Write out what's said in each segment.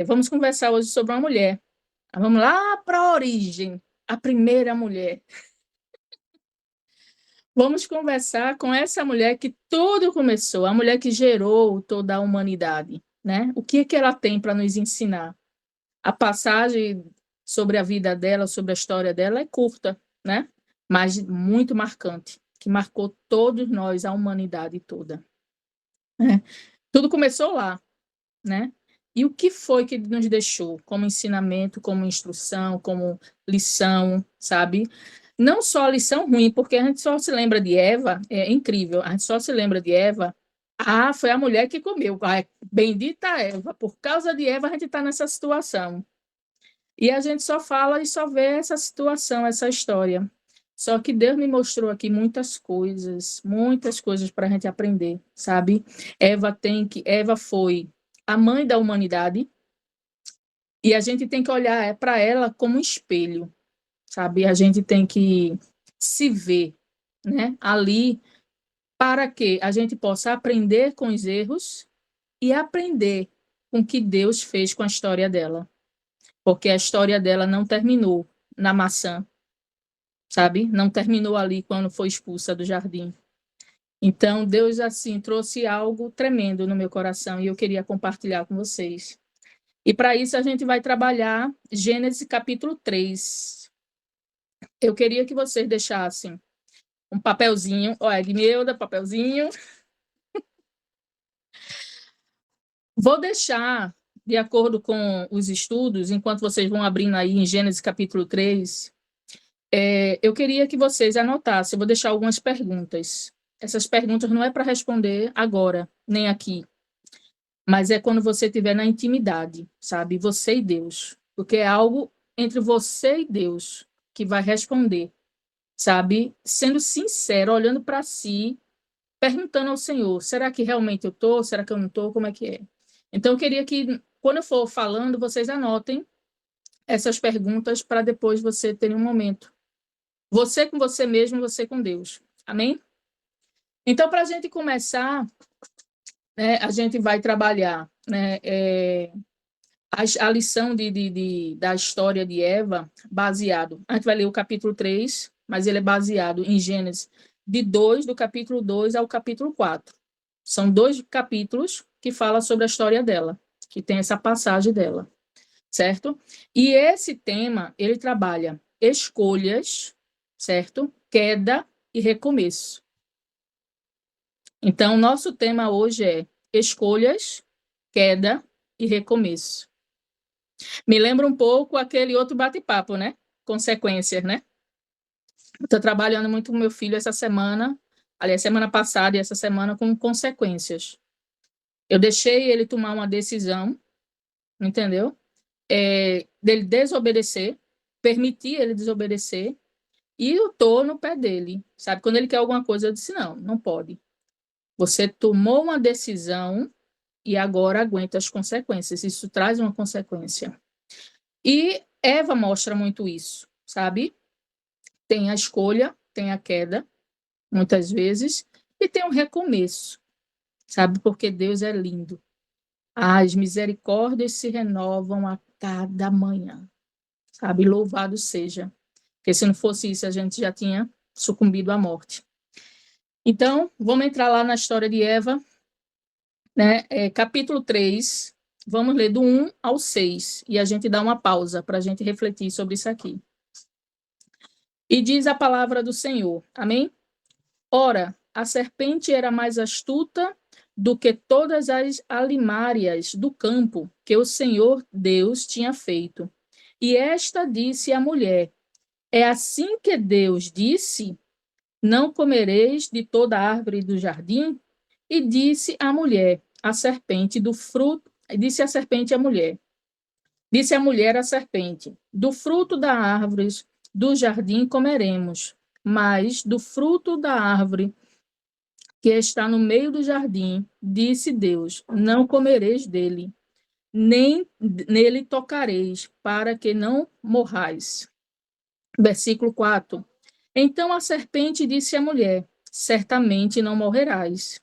Vamos conversar hoje sobre uma mulher. Vamos lá para a origem, a primeira mulher. Vamos conversar com essa mulher que tudo começou, a mulher que gerou toda a humanidade, né? O que ela tem para nos ensinar? A passagem sobre a vida dela, sobre a história dela é curta, né? Mas muito marcante, que marcou todos nós, a humanidade toda, né? Tudo começou lá, né? E o que foi que ele nos deixou como ensinamento, como instrução, como lição, sabe? Não só a lição ruim, porque a gente só se lembra de Eva, é incrível, a gente só se lembra de Eva. Ah, foi a mulher que comeu. Ai, bendita Eva, por causa de Eva a gente está nessa situação. E a gente só fala e só vê essa situação, essa história. Só que Deus me mostrou aqui muitas coisas para a gente aprender, sabe? Eva foi a mãe da humanidade e a gente tem que olhar para ela como um espelho, sabe? A gente tem que se ver, né? Ali para que a gente possa aprender com os erros e aprender com o que Deus fez com a história dela, porque a história dela não terminou na maçã, sabe? Não terminou ali quando foi expulsa do jardim. Então, Deus, assim, trouxe algo tremendo no meu coração e eu queria compartilhar com vocês. E para isso a gente vai trabalhar Gênesis capítulo 3. Eu queria que vocês deixassem um papelzinho, olha, Edmilda, papelzinho. Vou deixar, de acordo com os estudos, enquanto vocês vão abrindo aí em Gênesis capítulo 3, eu queria que vocês anotassem, eu vou deixar algumas perguntas. Essas perguntas não é para responder agora, nem aqui, mas é quando você estiver na intimidade, sabe? Você e Deus. Porque é algo entre você e Deus que vai responder, sabe? Sendo sincero, olhando para si, perguntando ao Senhor: será que realmente eu estou? Será que eu não estou? Como é que é? Então, eu queria que, quando eu for falando, vocês anotem essas perguntas para depois você ter um momento. Você com você mesmo, você com Deus. Amém? Então, para a gente começar, né, a gente vai trabalhar, né, a lição da história de Eva, baseado. A gente vai ler o capítulo 3, mas ele é baseado em Gênesis, do capítulo 2 ao capítulo 4. São 2 capítulos que falam sobre a história dela, que tem essa passagem dela, certo? E esse tema, ele trabalha escolhas, certo? Queda e recomeço. Então, nosso tema hoje é escolhas, queda e recomeço. Me lembra um pouco aquele outro bate-papo, né? Consequências, né? Estou trabalhando muito com meu filho essa semana, aliás, semana passada e essa semana com consequências. Eu deixei ele tomar uma decisão, entendeu? Dele desobedecer, permitir ele desobedecer, e eu tô no pé dele, sabe? Quando ele quer alguma coisa, eu disse, não, não pode. Você tomou uma decisão e agora aguenta as consequências. Isso traz uma consequência. E Eva mostra muito isso, sabe? Tem a escolha, tem a queda, muitas vezes, e tem um recomeço, sabe? Porque Deus é lindo. As misericórdias se renovam a cada manhã, sabe? Louvado seja. Porque se não fosse isso, a gente já tinha sucumbido à morte. Então, vamos entrar lá na história de Eva, né? Capítulo 3, vamos ler do 1 ao 6, e a gente dá uma pausa para a gente refletir sobre isso aqui. E diz a palavra do Senhor, amém? Ora, a serpente era mais astuta do que todas as alimárias do campo que o Senhor Deus tinha feito. E esta disse à mulher: é assim que Deus disse: não comereis de toda árvore do jardim? E disse a mulher, a serpente, do fruto, disse a serpente à mulher, disse a mulher à serpente: do fruto da árvore do jardim comeremos, mas do fruto da árvore que está no meio do jardim, disse Deus: não comereis dele, nem nele tocareis, para que não morrais. Versículo 4. Então a serpente disse à mulher: certamente não morrerás,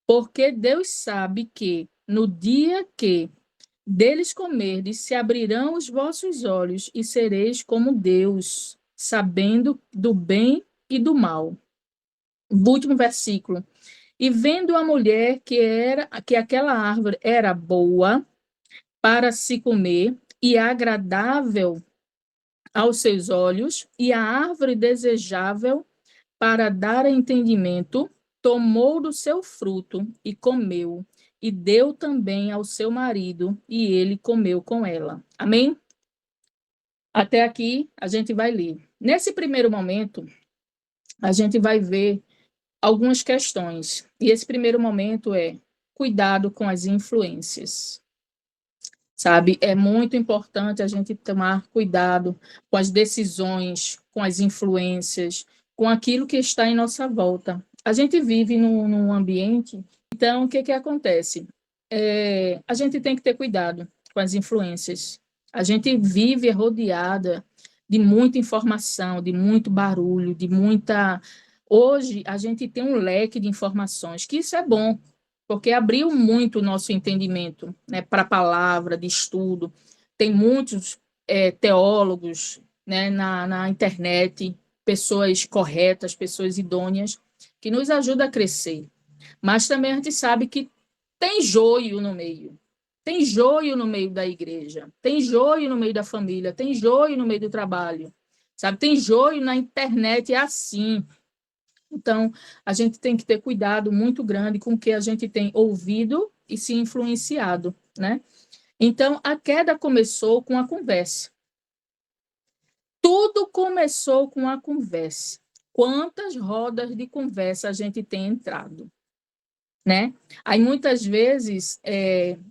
porque Deus sabe que no dia que Deles comerdes, se abrirão os vossos olhos e sereis como Deus, sabendo do bem e do mal. O último versículo. E vendo a mulher que aquela árvore era boa para se comer e agradável aos seus olhos, e a árvore desejável para dar entendimento, tomou do seu fruto e comeu, e deu também ao seu marido, e ele comeu com ela. Amém? Até aqui a gente vai ler. Nesse primeiro momento, a gente vai ver algumas questões. E esse primeiro momento é cuidado com as influências. Sabe, é muito importante a gente tomar cuidado com as decisões, com as influências, com aquilo que está em nossa volta. A gente vive num ambiente, então o que que acontece? A gente tem que ter cuidado com as influências. A gente vive rodeada de muita informação, de muito barulho, de muita. Hoje a gente tem um leque de informações, que isso é bom, porque abriu muito o nosso entendimento, né, para a palavra, de estudo. Tem muitos teólogos, né, na internet, pessoas corretas, pessoas idôneas, que nos ajudam a crescer. Mas também a gente sabe que tem joio no meio. Tem joio no meio da igreja, tem joio no meio da família, tem joio no meio do trabalho, sabe? Tem joio na internet, é assim. Então, a gente tem que ter cuidado muito grande com o que a gente tem ouvido e se influenciado, né? Então, a queda começou com a conversa. Tudo começou com a conversa. Quantas rodas de conversa a gente tem entrado, né? Aí, muitas vezes,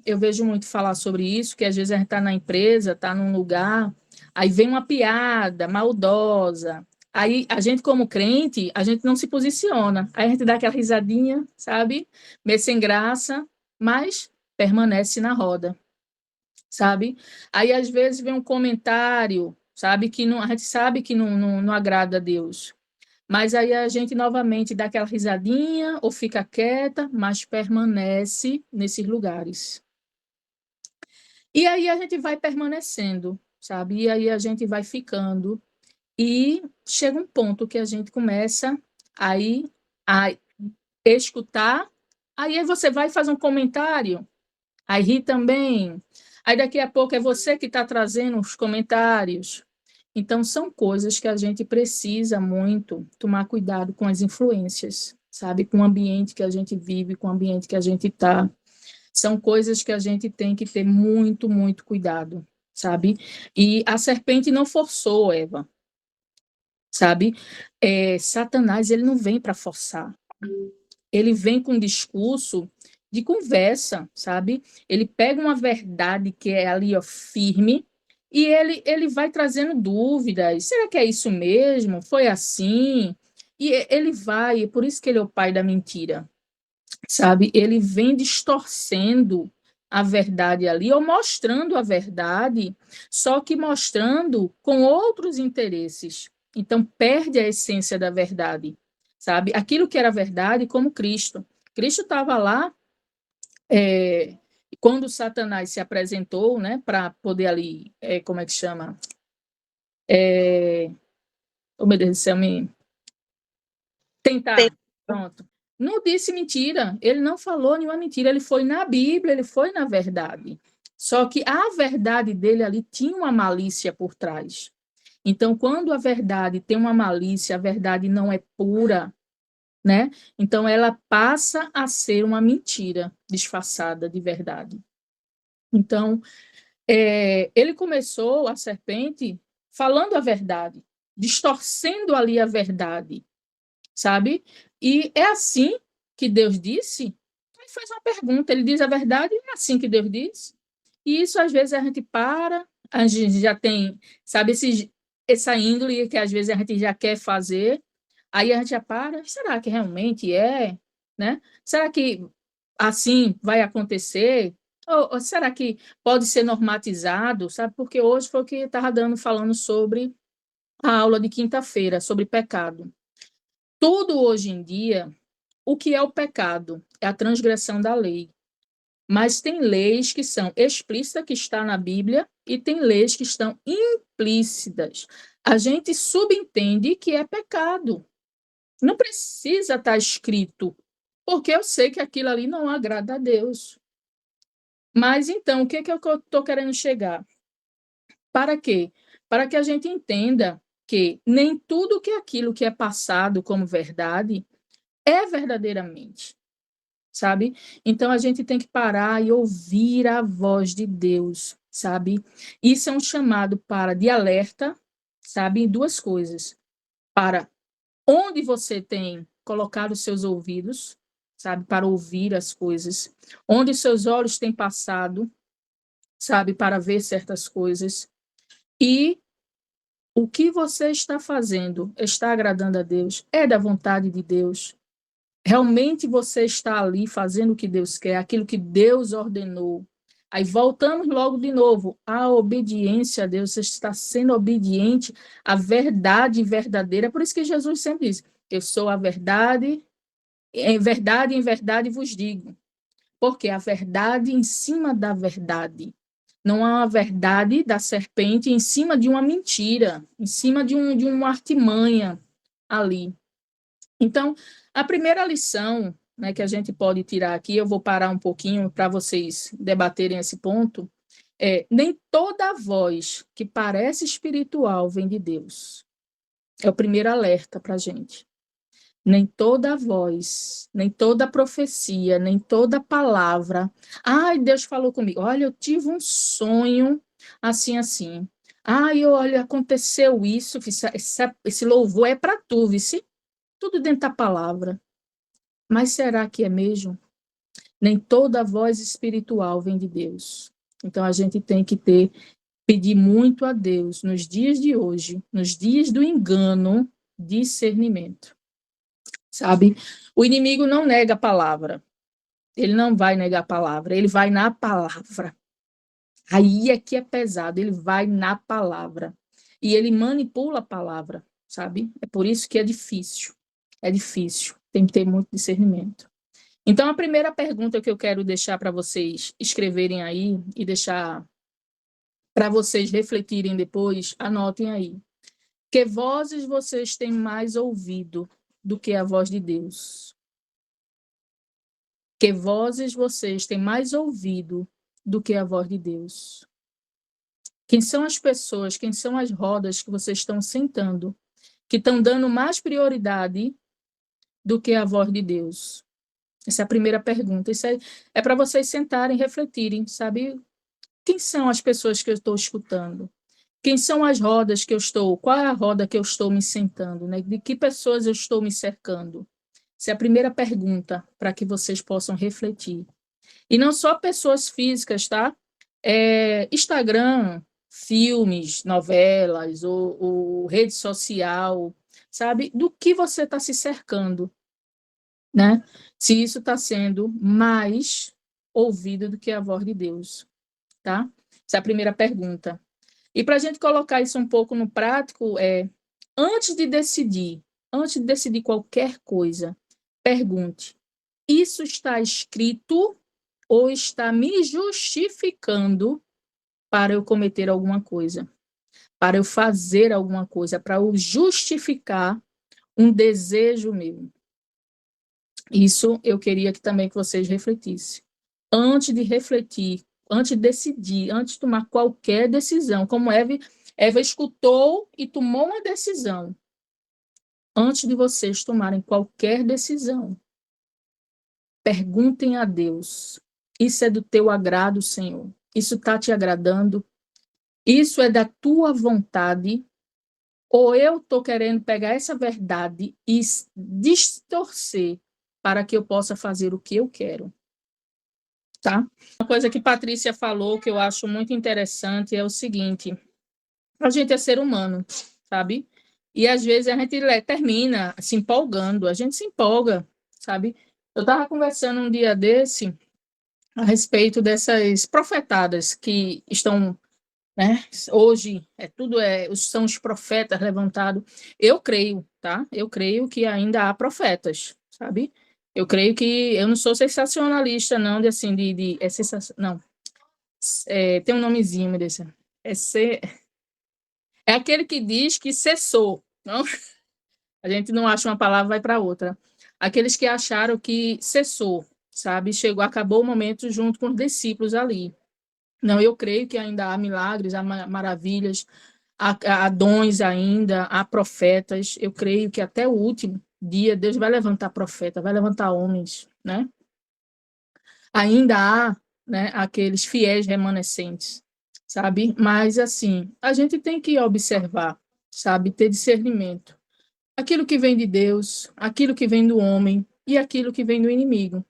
eu vejo muito falar sobre isso, que às vezes a gente está na empresa, está num lugar, aí vem uma piada maldosa. Aí, a gente, como crente, a gente não se posiciona. Aí a gente dá aquela risadinha, sabe? Meio sem graça, mas permanece na roda, sabe? Aí, às vezes, vem um comentário, sabe? Que não, a gente sabe que não agrada a Deus. Mas aí a gente novamente dá aquela risadinha ou fica quieta, mas permanece nesses lugares. E aí a gente vai permanecendo, sabe? E aí a gente vai ficando. E chega um ponto que a gente começa aí a escutar. Aí você vai fazer um comentário, aí ri também. Aí daqui a pouco é você que está trazendo os comentários. Então, são coisas que a gente precisa muito tomar cuidado com as influências, sabe? Com o ambiente que a gente vive, com o ambiente que a gente está. São coisas que a gente tem que ter muito, muito cuidado, sabe? E a serpente não forçou Eva, sabe? Satanás, ele não vem para forçar. Ele vem com um discurso de conversa, sabe? Ele pega uma verdade que é ali, ó, firme, e ele vai trazendo dúvidas. Será que é isso mesmo? Foi assim? E ele vai, por isso que ele é o pai da mentira, sabe? Ele vem distorcendo a verdade ali, ou mostrando a verdade, só que mostrando com outros interesses. Então, perde a essência da verdade, sabe? Aquilo que era verdade, como Cristo. Cristo estava lá, quando Satanás se apresentou, né, para poder ali, como é que chama? Oh, meu Deus do céu, me tentar. Pronto. Não disse mentira, ele não falou nenhuma mentira, ele foi na Bíblia, ele foi na verdade. Só que a verdade dele ali tinha uma malícia por trás. Então, quando a verdade tem uma malícia, a verdade não é pura, né? Então, ela passa a ser uma mentira disfarçada de verdade. Então, ele começou, a serpente, falando a verdade, distorcendo ali a verdade, sabe? E é assim que Deus disse? Ele faz uma pergunta, ele diz a verdade, é assim que Deus diz? E isso, às vezes, a gente para, a gente já tem, sabe, essa índole que às vezes a gente já quer fazer, aí a gente já para, será que realmente é? Né? Será que assim vai acontecer? Ou será que pode ser normatizado? Sabe? Porque hoje foi o que estava falando sobre a aula de quinta-feira, sobre pecado. Tudo hoje em dia, o que é o pecado? É a transgressão da lei. Mas tem leis que são explícitas, que está na Bíblia, e tem leis que estão implícitas. A gente subentende que é pecado. Não precisa estar escrito, porque eu sei que aquilo ali não agrada a Deus. Mas então, o que eu estou querendo chegar? Para quê? Para que a gente entenda que nem tudo que aquilo que é passado como verdade é verdadeiramente, sabe? Então a gente tem que parar e ouvir a voz de Deus, sabe? Isso é um chamado de alerta, sabe? Em duas coisas. Para onde você tem colocado os seus ouvidos, sabe? Para ouvir as coisas. Onde seus olhos têm passado, sabe? Para ver certas coisas. E o que você está fazendo está agradando a Deus? É da vontade de Deus? Realmente você está ali fazendo o que Deus quer, aquilo que Deus ordenou? Aí voltamos logo de novo à obediência a Deus. Você está sendo obediente à verdade verdadeira. Por isso que Jesus sempre diz: eu sou a verdade, em verdade vos digo. Porque a verdade em cima da verdade. Não há uma verdade da serpente em cima de uma mentira, em cima de uma artimanha ali. Então, a primeira lição, né, que a gente pode tirar aqui, eu vou parar um pouquinho para vocês debaterem esse ponto, nem toda voz que parece espiritual vem de Deus. É o primeiro alerta para a gente. Nem toda voz, nem toda profecia, nem toda palavra. Ai, Deus falou comigo. Olha, eu tive um sonho assim, assim. Ai, olha, aconteceu isso. Esse louvor é para tu, vice. Tudo dentro da palavra. Mas será que é mesmo? Nem toda voz espiritual vem de Deus. Então a gente tem que pedir muito a Deus nos dias de hoje, nos dias do engano, discernimento. Sabe? O inimigo não nega a palavra. Ele não vai negar a palavra, ele vai na palavra. Aí é que é pesado, ele vai na palavra. E ele manipula a palavra, sabe? É por isso que é difícil. É difícil, tem que ter muito discernimento. Então, a primeira pergunta que eu quero deixar para vocês escreverem aí e deixar para vocês refletirem depois, anotem aí. Que vozes vocês têm mais ouvido do que a voz de Deus? Que vozes vocês têm mais ouvido do que a voz de Deus? Quem são as pessoas, quem são as rodas que vocês estão sentando, que estão dando mais prioridade do que a voz de Deus? Essa é a primeira pergunta. Isso é para vocês sentarem e refletirem, sabe? Quem são as pessoas que eu estou escutando? Quem são as rodas que eu estou? Qual é a roda que eu estou me sentando? Né? De que pessoas eu estou me cercando? Essa é a primeira pergunta para que vocês possam refletir. E não só pessoas físicas, tá? Instagram, filmes, novelas, ou rede social, sabe? Do que você está se cercando, né? Se isso está sendo mais ouvido do que a voz de Deus, tá? Essa é a primeira pergunta. E para a gente colocar isso um pouco no prático, antes de decidir qualquer coisa, pergunte: isso está escrito ou está me justificando para eu cometer alguma coisa, para eu fazer alguma coisa, para eu justificar um desejo meu? Isso eu queria que também que vocês refletissem. Antes de refletir, antes de decidir, antes de tomar qualquer decisão, como Eva escutou e tomou uma decisão. Antes de vocês tomarem qualquer decisão, perguntem a Deus: isso é do teu agrado, Senhor? Isso está te agradando? Isso é da tua vontade? Ou eu estou querendo pegar essa verdade e distorcer para que eu possa fazer o que eu quero? Tá? Uma coisa que Patrícia falou que eu acho muito interessante é o seguinte: a gente é ser humano, sabe? E às vezes a gente termina se empolgando, a gente se empolga, sabe? Eu estava conversando um dia desse a respeito dessas profetadas que estão, né? Hoje são os profetas levantados. Eu creio, tá? Eu creio que ainda há profetas, sabe? Eu creio que eu não sou sensacionalista, não, de assim, é não, tem um nomezinho desse. É, ser, é aquele que diz que cessou, não? A gente não acha uma palavra, vai para outra. Aqueles que acharam que cessou, sabe? Chegou, acabou o momento junto com os discípulos ali. Não, eu creio que ainda há milagres, há maravilhas, há dons ainda, há profetas. Eu creio que até o último dia Deus vai levantar profeta, vai levantar homens, né? Ainda há, né, aqueles fiéis remanescentes, sabe? Mas assim, a gente tem que observar, sabe? Ter discernimento. Aquilo que vem de Deus, aquilo que vem do homem e aquilo que vem do inimigo.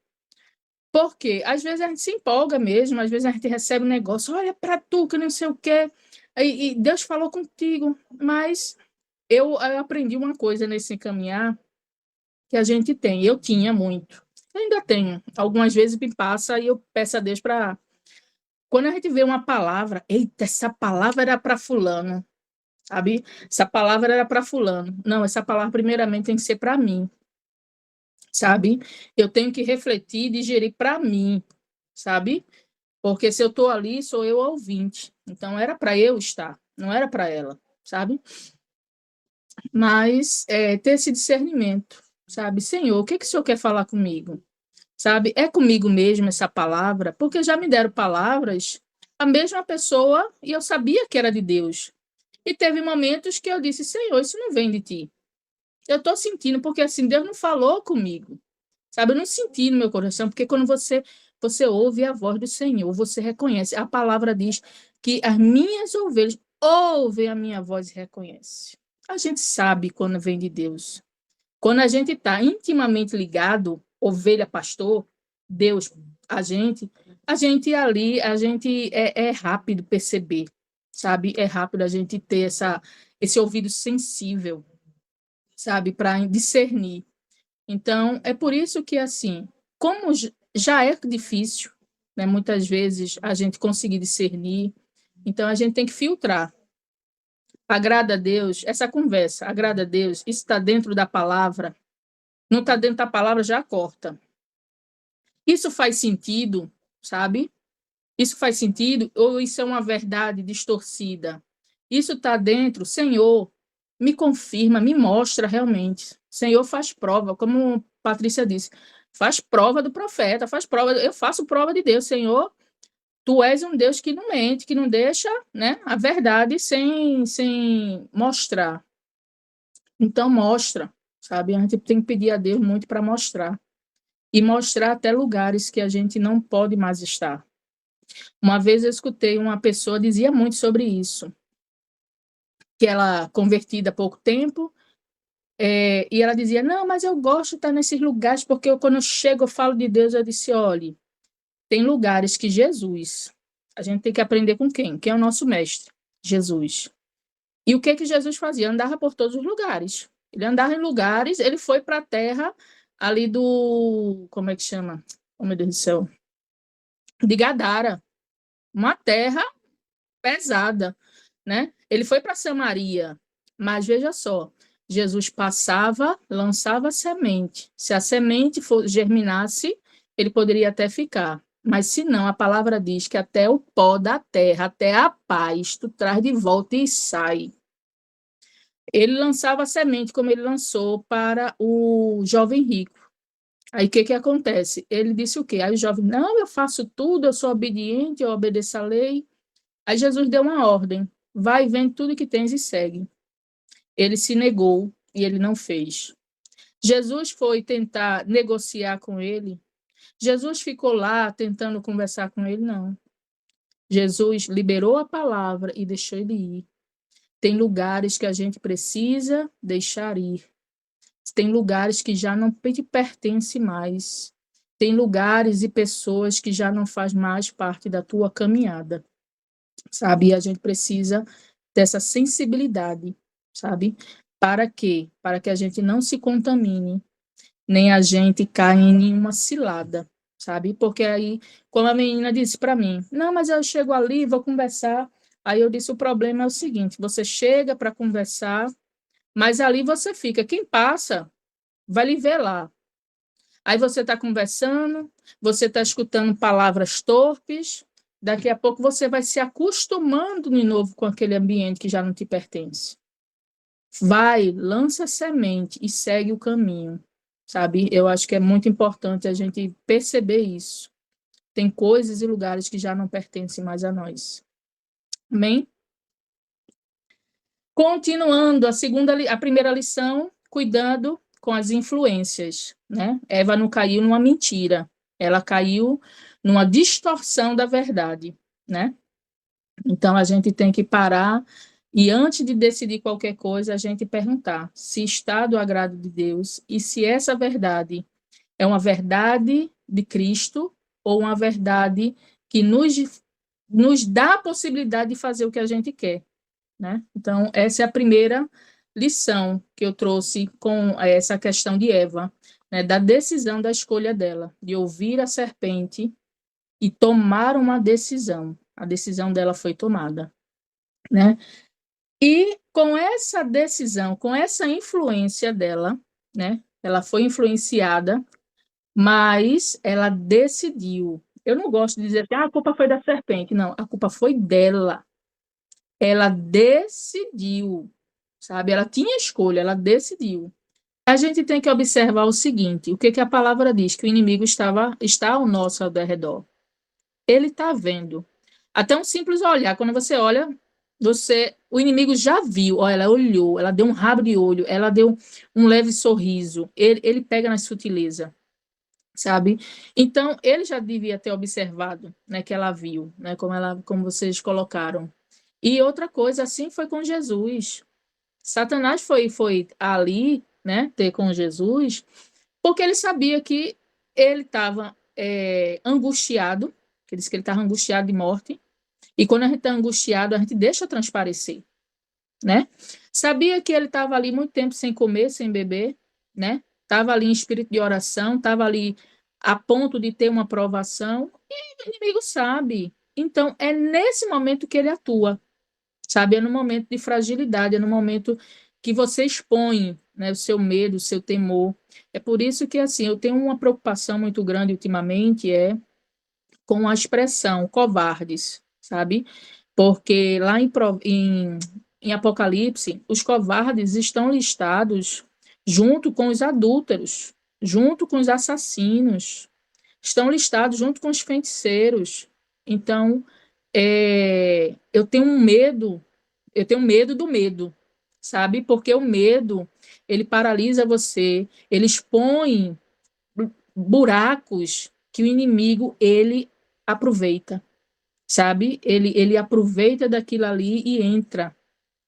Porque às vezes a gente se empolga mesmo, às vezes a gente recebe um negócio, olha para tu, que não sei o quê, e Deus falou contigo, mas eu aprendi uma coisa nesse caminhar que a gente tem, eu tinha muito, eu ainda tenho, algumas vezes me passa e eu peço a Deus para... Quando a gente vê uma palavra, eita, essa palavra era para fulano, sabe? Essa palavra era para fulano. Não, essa palavra primeiramente tem que ser para mim, sabe? Eu tenho que refletir e digerir para mim, sabe? Porque se eu estou ali, sou eu ouvinte. Então, era para eu estar, não era para ela, sabe? Mas ter esse discernimento, sabe? Senhor, o que, que o Senhor quer falar comigo? Sabe? É comigo mesmo essa palavra? Porque já me deram palavras, a mesma pessoa, e eu sabia que era de Deus. E teve momentos que eu disse, Senhor, isso não vem de ti. Eu estou sentindo, porque assim, Deus não falou comigo. Sabe, eu não senti no meu coração, porque quando você ouve a voz do Senhor, você reconhece. A palavra diz que as minhas ovelhas ouvem a minha voz e reconhecem. A gente sabe quando vem de Deus. Quando a gente está intimamente ligado, ovelha, pastor, Deus, a gente ali, a gente é rápido perceber, sabe? É rápido a gente ter esse ouvido sensível, sabe? Para discernir. Então, é por isso que, assim, como já é difícil, né, muitas vezes, a gente conseguir discernir, então a gente tem que filtrar. Agrada a Deus, essa conversa, agrada a Deus, isso está dentro da palavra, não está dentro da palavra, já corta. Isso faz sentido, sabe? Isso faz sentido ou isso é uma verdade distorcida? Isso está dentro, Senhor, me confirma, me mostra realmente. Senhor faz prova, como Patrícia disse, faz prova do profeta, faz prova, eu faço prova de Deus, Senhor. Tu és um Deus que não mente, que não deixa, né, a verdade sem mostrar. Então mostra, sabe? A gente tem que pedir a Deus muito para mostrar e mostrar até lugares que a gente não pode mais estar. Uma vez eu escutei uma pessoa dizia muito sobre isso, que ela convertida há pouco tempo, e ela dizia, não, mas eu gosto de estar nesses lugares, porque quando eu chego, eu falo de Deus, eu disse, olhe, tem lugares que Jesus, a gente tem que aprender com quem? Quem é o nosso mestre? Jesus. E o que que Jesus fazia? Andava por todos os lugares. Ele andava em lugares, ele foi para a terra ali como é que chama? Oh, meu Deus do céu. De Gadara, uma terra pesada, né? Ele foi para Samaria, mas veja só, Jesus passava, lançava a semente. Se a semente germinasse, ele poderia até ficar. Mas se não, a palavra diz que até o pó da terra, até a paz, tu traz de volta e sai. Ele lançava a semente, como ele lançou para o jovem rico. Aí o que que acontece? Ele disse o quê? Aí o jovem, não, eu faço tudo, eu sou obediente, eu obedeço a lei. Aí Jesus deu uma ordem, vai, vende tudo que tens e segue. Ele se negou e ele não fez. Jesus foi tentar negociar com ele. Jesus ficou lá tentando conversar com ele, não. Jesus liberou a palavra e deixou ele ir. Tem lugares que a gente precisa deixar ir. Tem lugares que já não te pertence mais. Tem lugares e pessoas que já não faz mais parte da tua caminhada, sabe? E a gente precisa dessa sensibilidade, sabe? Para quê? Para que a gente não se contamine, nem a gente caia em nenhuma cilada, sabe? Porque aí, como a menina disse para mim, não, mas eu chego ali, vou conversar. Aí eu disse, o problema é o seguinte, você chega para conversar, mas ali você fica. Quem passa vai lhe ver lá. Aí você está conversando, você está escutando palavras torpes, daqui a pouco você vai se acostumando de novo com aquele ambiente que já não te pertence. Vai, lança a semente e segue o caminho, sabe? Eu acho que é muito importante a gente perceber isso. Tem coisas e lugares que já não pertencem mais a nós. Amém? Continuando, a primeira lição, cuidando com as influências, né? Eva não caiu numa mentira, ela caiu numa distorção da verdade, né? Então, a gente tem que parar e, antes de decidir qualquer coisa, a gente perguntar se está do agrado de Deus e se essa verdade é uma verdade de Cristo ou uma verdade que nos dá a possibilidade de fazer o que a gente quer, né? Então, essa é a primeira lição que eu trouxe com essa questão de Eva, né? Da decisão da escolha dela, de ouvir a serpente e tomar uma decisão. A decisão dela foi tomada, né? E com essa decisão, com essa influência dela, né? Ela foi influenciada, mas ela decidiu. Eu não gosto de dizer que a culpa foi da serpente. Não, a culpa foi dela. Ela decidiu, sabe? Ela tinha escolha, ela decidiu. A gente tem que observar o seguinte: o que, que a palavra diz? Que o inimigo está ao nosso redor. Ele está vendo. Até um simples olhar. Quando você olha, o inimigo já viu. Ó, ela olhou, ela deu um rabo de olho, ela deu um leve sorriso. Ele pega na sutileza, sabe? Então, ele já devia ter observado, né, que ela viu, né, como vocês colocaram. E outra coisa, assim foi com Jesus. Satanás foi ali, né, ter com Jesus, porque ele sabia que ele estava angustiado, que ele disse que ele estava angustiado de morte, e quando a gente está angustiado, a gente deixa transparecer, né? Sabia que ele estava ali muito tempo sem comer, sem beber, né? Estava ali em espírito de oração, estava ali a ponto de ter uma provação, e o inimigo sabe. Então, é nesse momento que ele atua, sabe? É no momento de fragilidade, é no momento que você expõe, né, o seu medo, o seu temor. É por isso que, assim, eu tenho uma preocupação muito grande ultimamente, com a expressão covardes, sabe? Porque lá em Apocalipse, os covardes estão listados junto com os adúlteros, junto com os assassinos, estão listados junto com os feiticeiros. Então, eu tenho medo do medo, sabe? Porque o medo, ele paralisa você, ele expõe buracos que o inimigo, ele aproveita, sabe? Ele aproveita daquilo ali e entra,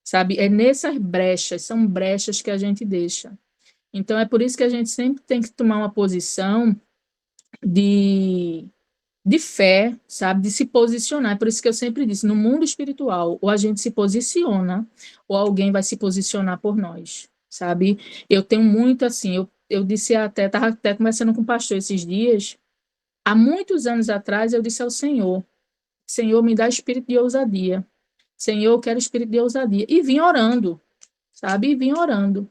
sabe? É nessas brechas, são brechas que a gente deixa. Então, é por isso que a gente sempre tem que tomar uma posição de fé, sabe? De se posicionar. É por isso que eu sempre disse, no mundo espiritual, ou a gente se posiciona, ou alguém vai se posicionar por nós, sabe? Eu tenho muito assim, eu disse estava até conversando com o pastor esses dias, há muitos anos atrás eu disse ao Senhor, Senhor, me dá espírito de ousadia. Senhor, eu quero espírito de ousadia. E vim orando, sabe? E vim orando.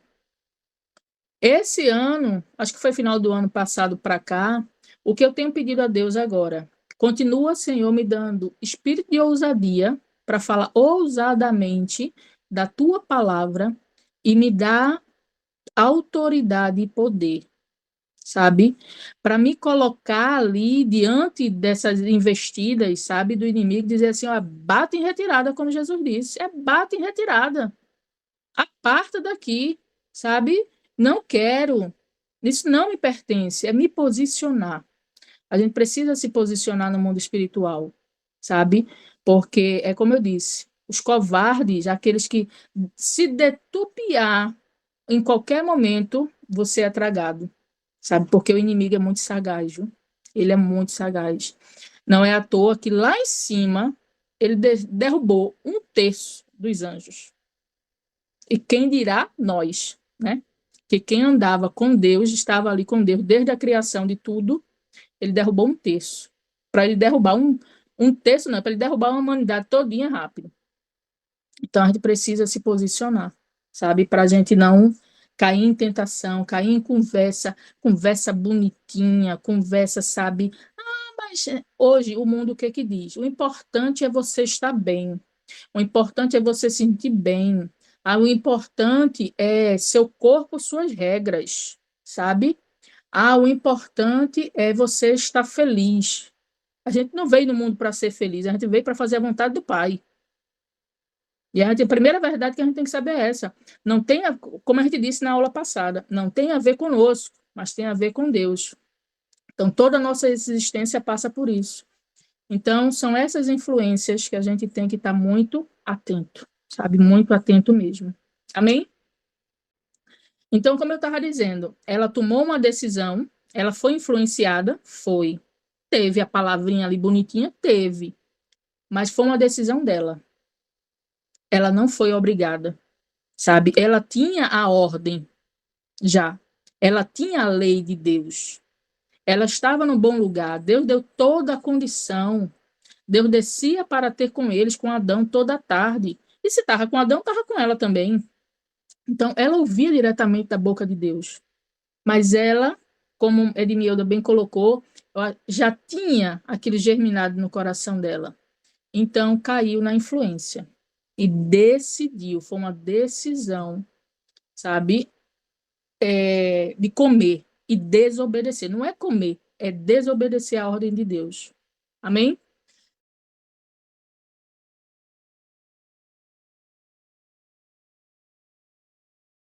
Esse ano, acho que foi final do ano passado para cá, o que eu tenho pedido a Deus agora? Continua, Senhor, me dando espírito de ousadia para falar ousadamente da tua palavra e me dá autoridade e poder, sabe? Para me colocar ali diante dessas investidas, sabe, do inimigo, dizer assim, ó, bate em retirada, como Jesus disse, bate em retirada, aparta daqui, sabe? Não quero, isso não me pertence, é me posicionar. A gente precisa se posicionar no mundo espiritual, sabe? Porque, é como eu disse, os covardes, aqueles que se detupiar em qualquer momento, você é tragado, sabe? Porque o inimigo é muito sagaz, viu? Ele é muito sagaz. Não é à toa que lá em cima ele derrubou um terço dos anjos. E quem dirá nós, né? Que quem andava com Deus, estava ali com Deus desde a criação de tudo, ele derrubou um terço. Para ele derrubar um terço, não, para ele derrubar uma humanidade todinha rápido. Então a gente precisa se posicionar, sabe? Para a gente não cair em tentação, cair em conversa bonitinha, conversa, sabe? Mas hoje o mundo o que que diz? O importante é você estar bem. O importante é você se sentir bem. O importante é seu corpo, suas regras, sabe? O importante é você estar feliz. A gente não veio no mundo para ser feliz, a gente veio para fazer a vontade do Pai. E a primeira verdade que a gente tem que saber é essa. Não tem, como a gente disse na aula passada, não tem a ver conosco, mas tem a ver com Deus. Então, toda a nossa existência passa por isso. Então, são essas influências que a gente tem que estar muito atento, sabe? Muito atento mesmo. Amém? Então, como eu estava dizendo, ela tomou uma decisão, ela foi influenciada? Foi. Teve a palavrinha ali bonitinha? Teve. Mas foi uma decisão dela. Ela não foi obrigada, sabe? Ela tinha a ordem já. Ela tinha a lei de Deus. Ela estava no bom lugar. Deus deu toda a condição. Deus descia para ter com eles, com Adão, toda a tarde. E se estava com Adão, estava com ela também. Então, ela ouvia diretamente da boca de Deus. Mas ela, como Edmilda bem colocou, já tinha aquilo germinado no coração dela. Então, caiu na influência. E decidiu, foi uma decisão, sabe, de comer e desobedecer. Não é comer, é desobedecer a ordem de Deus. Amém?